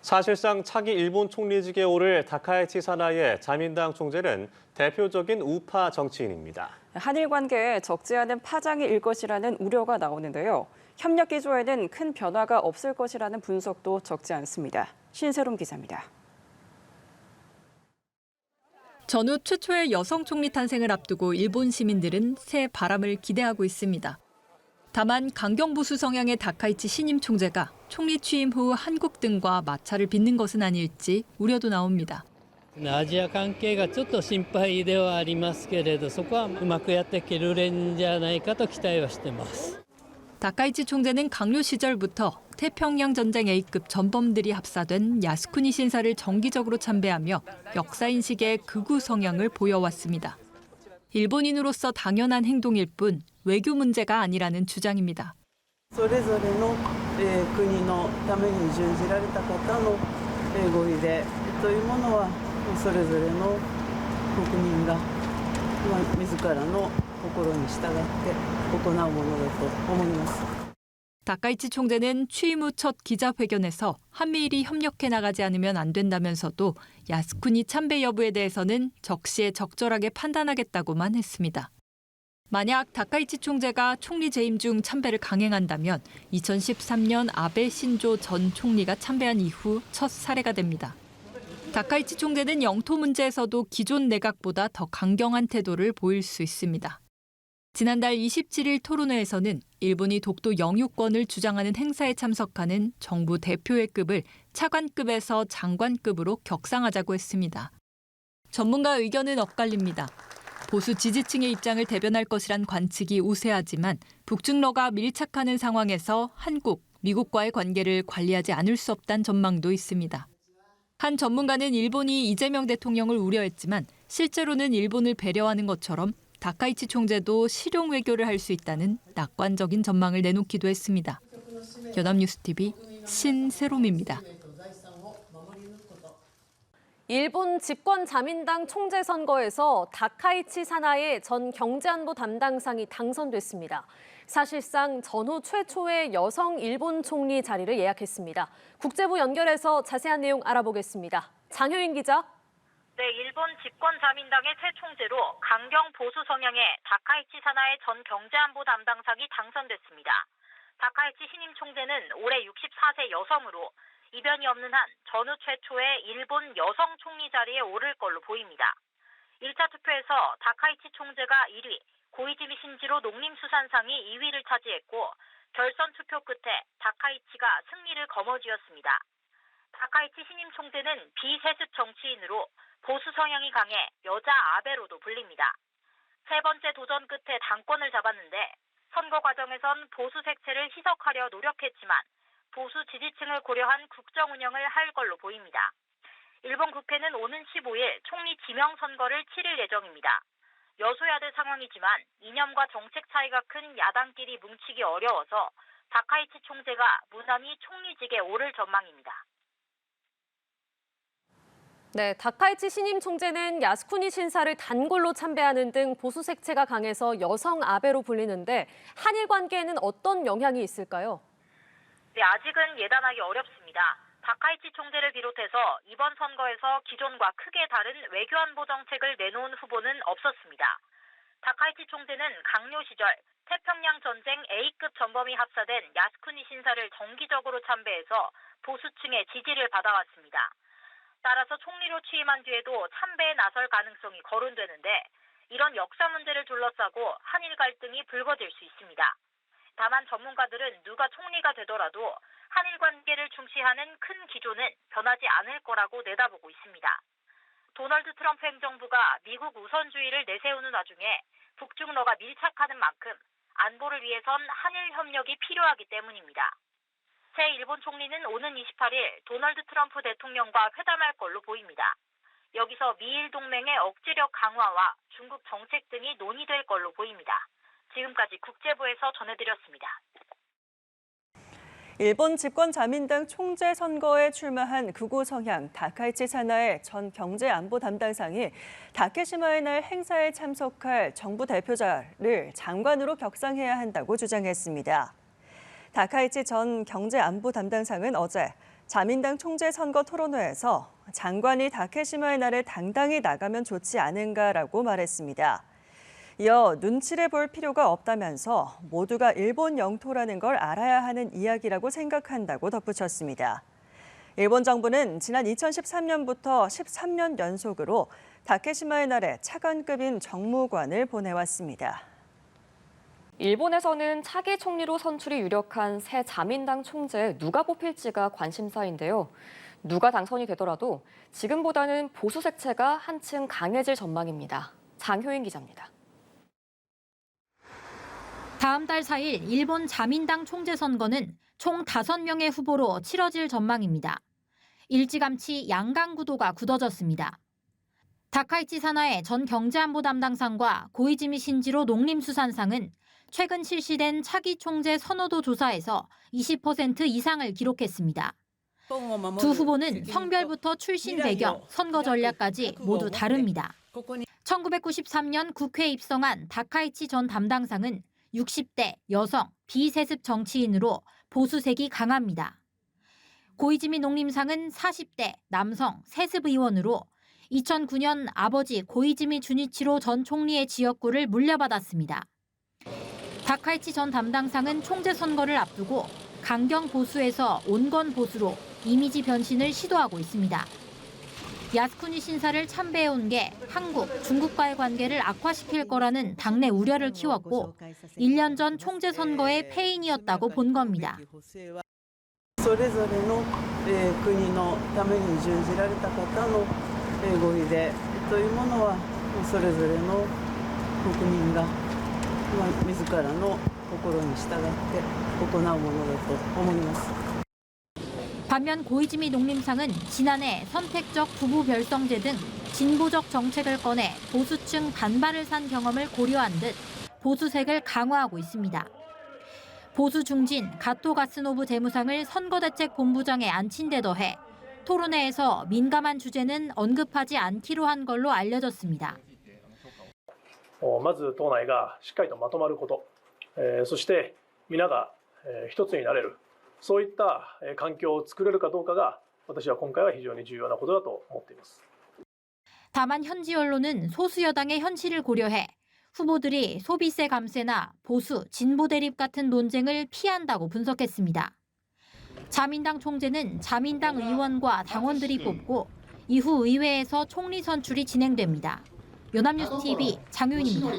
사실상 차기 일본 총리직에 오를 다카이치 사나이의 자민당 총재는 대표적인 우파 정치인입니다. 한일 관계에 적지 않은 파장이 일 것이라는 우려가 나오는데요. 협력 기조에는 큰 변화가 없을 것이라는 분석도 적지 않습니다. 신세롬 기자입니다. 전후 최초의 여성 총리 탄생을 앞두고 일본 시민들은 새 바람을 기대하고 있습니다. 다만 강경 보수 성향의 다카이치 신임 총재가 총리 취임 후 한국 등과 마찰을 빚는 것은 아닐지 우려도 나옵니다. アジア関係がちょっと心配ではありますけれど、そこはうまくやっていけるんじゃないかと期待はしています。 다카이치 총재는 강요 시절부터 태평양 전쟁 A급 전범들이 합사된 야스쿠니 신사를 정기적으로 참배하며 역사인식의 극우 성향을 보여왔습니다. 일본인으로서 당연한 행동일 뿐 외교 문제가 아니라는 주장입니다. それぞれの国のために殉じられた方のご慰霊というものはそれぞれの国民が自らの心に従って行うものだと思います。 다카이치 총재는 취임 후 첫 기자회견에서 한미일이 협력해 나가지 않으면 안 된다면서도 야스쿠니 참배 여부에 대해서는 적시에 적절하게 판단하겠다고만 했습니다. 만약 다카이치 총재가 총리 재임 중 참배를 강행한다면 2013년 아베 신조 전 총리가 참배한 이후 첫 사례가 됩니다. 다카이치 총재는 영토 문제에서도 기존 내각보다 더 강경한 태도를 보일 수 있습니다. 지난달 27일 토론회에서는 일본이 독도 영유권을 주장하는 행사에 참석하는 정부 대표의 급을 차관급에서 장관급으로 격상하자고 했습니다. 전문가 의견은 엇갈립니다. 보수 지지층의 입장을 대변할 것이란 관측이 우세하지만 북중러가 밀착하는 상황에서 한국, 미국과의 관계를 관리하지 않을 수 없다는 전망도 있습니다. 한 전문가는 일본이 이재명 대통령을 우려했지만 실제로는 일본을 배려하는 것처럼 다카이치 총재도 실용 외교를 할 수 있다는 낙관적인 전망을 내놓기도 했습니다. 연합뉴스TV 신세롬입니다. 일본 집권 자민당 총재 선거에서 다카이치 사나이 전 경제안보 담당상이 당선됐습니다. 사실상 전후 최초의 여성 일본 총리 자리를 예약했습니다. 국제부 연결해서 자세한 내용 알아보겠습니다. 장효인 기자. 네, 일본 집권 자민당의 새 총재로 강경 보수 성향의 다카이치 사나이 전 경제안보 담당상이 당선됐습니다. 다카이치 신임 총재는 올해 64세 여성으로 이변이 없는 한 전후 최초의 일본 여성 총리 자리에 오를 걸로 보입니다. 1차 투표에서 다카이치 총재가 1위, 고이즈미 신지로 농림수산상이 2위를 차지했고 결선 투표 끝에 다카이치가 승리를 거머쥐었습니다. 다카이치 신임 총재는 비세습 정치인으로 보수 성향이 강해 여자 아베로도 불립니다. 세 번째 도전 끝에 당권을 잡았는데 선거 과정에선 보수 색채를 희석하려 노력했지만 보수 지지층을 고려한 국정 운영을 할 걸로 보입니다. 일본 국회는 오는 15일 총리 지명 선거를 치를 예정입니다. 여소야대 상황이지만 이념과 정책 차이가 큰 야당끼리 뭉치기 어려워서 다카이치 총재가 무난히 총리직에 오를 전망입니다. 네, 다카이치 신임 총재는 야스쿠니 신사를 단골로 참배하는 등 보수 색채가 강해서 여성 아베로 불리는데 한일 관계에는 어떤 영향이 있을까요? 네, 아직은 예단하기 어렵습니다. 다카이치 총재를 비롯해서 이번 선거에서 기존과 크게 다른 외교안보 정책을 내놓은 후보는 없었습니다. 다카이치 총재는 강요 시절 태평양 전쟁 A급 전범이 합사된 야스쿠니 신사를 정기적으로 참배해서 보수층의 지지를 받아왔습니다. 따라서 총리로 취임한 뒤에도 참배에 나설 가능성이 거론되는데 이런 역사 문제를 둘러싸고 한일 갈등이 불거질 수 있습니다. 다만 전문가들은 누가 총리가 되더라도 한일 관계를 중시하는 큰 기조는 변하지 않을 거라고 내다보고 있습니다. 도널드 트럼프 행정부가 미국 우선주의를 내세우는 와중에 북중러가 밀착하는 만큼 안보를 위해선 한일 협력이 필요하기 때문입니다. 새 일본 총리는 오는 28일 도널드 트럼프 대통령과 회담할 걸로 보입니다. 여기서 미일 동맹의 억지력 강화와 중국 정책 등이 논의될 걸로 보입니다. 지금까지 국제부에서 전해드렸습니다. 일본 집권 자민당 총재 선거에 출마한 극우 성향 다카이치 사나이 전 경제안보 담당상이 다케시마의 날 행사에 참석할 정부 대표자를 장관으로 격상해야 한다고 주장했습니다. 다카이치 전 경제안보 담당상은 어제 자민당 총재 선거 토론회에서 장관이 다케시마의 날에 당당히 나가면 좋지 않은가라고 말했습니다. 이어 눈치를 볼 필요가 없다면서 모두가 일본 영토라는 걸 알아야 하는 이야기라고 생각한다고 덧붙였습니다. 일본 정부는 지난 2013년부터 13년 연속으로 다케시마의 날에 차관급인 정무관을 보내왔습니다. 일본에서는 차기 총리로 선출이 유력한 새 자민당 총재 누가 뽑힐지가 관심사인데요. 누가 당선이 되더라도 지금보다는 보수 색채가 한층 강해질 전망입니다. 장효인 기자입니다. 다음 달 4일 일본 자민당 총재 선거는 총 5명의 후보로 치러질 전망입니다. 일찌감치 양강 구도가 굳어졌습니다. 다카이치 사나의 전 경제안보 담당상과 고이즈미 신지로 농림수산상은 최근 실시된 차기 총재 선호도 조사에서 20% 이상을 기록했습니다. 두 후보는 성별부터 출신 배경, 선거 전략까지 모두 다릅니다. 1993년 국회에 입성한 다카이치 전 담당상은 60대 여성, 비세습 정치인으로 보수색이 강합니다. 고이즈미 농림상은 40대 남성, 세습 의원으로 2009년 아버지 고이즈미 주니치로 전 총리의 지역구를 물려받았습니다. 다카이치 전 담당상은 총재 선거를 앞두고 강경 보수에서 온건 보수로 이미지 변신을 시도하고 있습니다. 야스쿠니 신사를 참배해온 게 한국, 중국과의 관계를 악화시킬 거라는 당내 우려를 키웠고 1년 전 총재 선거의 패인이었다고 본 겁니다. それぞれの国のために殉じられた方のご遺礼というものはそれぞれの国民が自らの心に従って行うものだと思います。 반면 고이즈미 농림상은 지난해 선택적 부부 별성제 등 진보적 정책을 꺼내 보수층 반발을 산 경험을 고려한 듯 보수색을 강화하고 있습니다. 보수 중진 가토 가스노부 재무상을 선거대책본부장에 앉힌 데 더해 토론회에서 민감한 주제는 언급하지 않기로 한 걸로 알려졌습니다. まず党内がしっかりとまとまること、そして皆が一つになれる、そういった環境を作れるかどうかが私は今回は非常に重要なことだと思っています。 다만 현지 언론은 소수 여당의 현실을 고려해 후보들이 소비세 감세나 보수, 진보 대립 같은 논쟁을 피한다고 분석했습니다. 자민당 총재는 자민당 의원과 당원들이 뽑고 이후 의회에서 총리 선출이 진행됩니다. 연합뉴스 TV 장윤입니다.